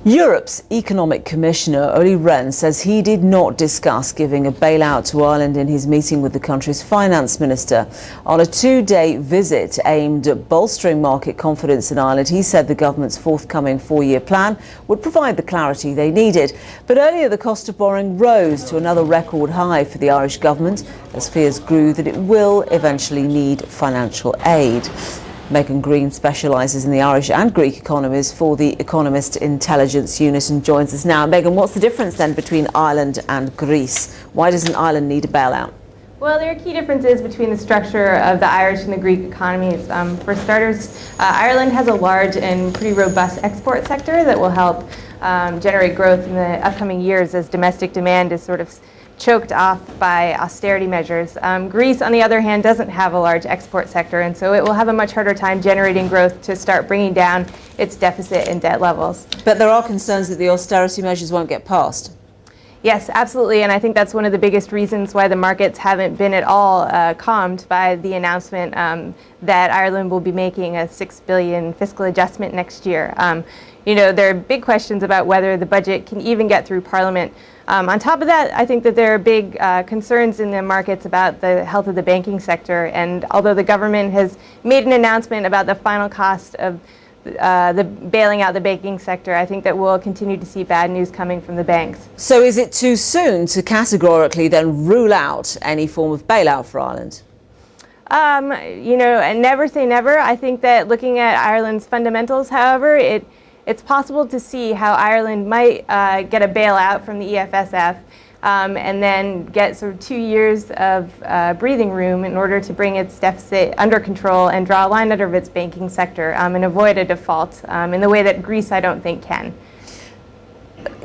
Europe's Economic Commissioner Olli Rehn says he did not discuss giving a bailout to Ireland in his meeting with the country's finance minister. On a two-day visit aimed at bolstering market confidence in Ireland, he said the government's forthcoming four-year plan would provide the clarity they needed. But earlier, the cost of borrowing rose to another record high for the Irish government as fears grew that it will eventually need financial aid. Megan Greene specialises in the Irish and Greek economies for the Economist Intelligence Unit and joins us now. Megan, what's the difference then between Ireland and Greece? Why doesn't Ireland need a bailout? Well, there are key differences between the structure of the Irish and the Greek economies. For starters, Ireland has a large and pretty robust export sector that will help generate growth in the upcoming years as domestic demand is sort of choked off by austerity measures. Greece, on the other hand, doesn't have a large export sector, and so it will have a much harder time generating growth to start bringing down its deficit and debt levels. But there are concerns that the austerity measures won't get passed. Yes, absolutely, and I think that's one of the biggest reasons why the markets haven't been at all calmed by the announcement that Ireland will be making a $6 billion fiscal adjustment next year. There are big questions about whether the budget can even get through Parliament. On top of that, I think that there are big concerns in the markets about the health of the banking sector. And although the government has made an announcement about the final cost of the bailing out the banking sector, I think that we'll continue to see bad news coming from the banks. So is it too soon to categorically then rule out any form of bailout for Ireland? And never say never. I think that looking at Ireland's fundamentals, however, it's possible to see how Ireland might get a bailout from the EFSF and then get sort of 2 years of breathing room in order to bring its deficit under control and draw a line under its banking sector and avoid a default in the way that Greece, I don't think, can.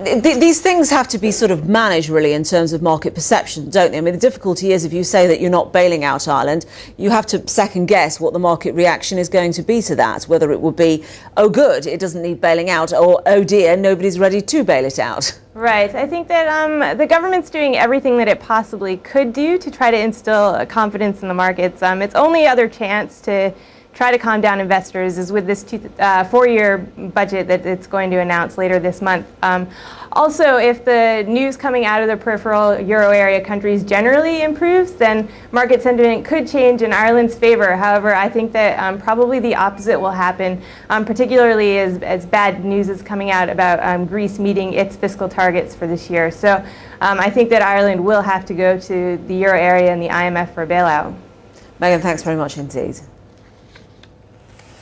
These things have to be sort of managed really in terms of market perception, don't they? I mean, the difficulty is if you say that you're not bailing out Ireland, you have to second guess what the market reaction is going to be to that, whether it will be, oh good, it doesn't need bailing out, or oh dear, nobody's ready to bail it out. Right. I think that the government's doing everything that it possibly could do to try to instill confidence in the markets. Its only other chance to try to calm down investors is with this four-year budget that it's going to announce later this month. Also, if the news coming out of the peripheral euro area countries generally improves, then market sentiment could change in Ireland's favor. However, I think that probably the opposite will happen, particularly as bad news is coming out about Greece meeting its fiscal targets for this year. So I think that Ireland will have to go to the euro area and the IMF for a bailout. Megan, thanks very much indeed.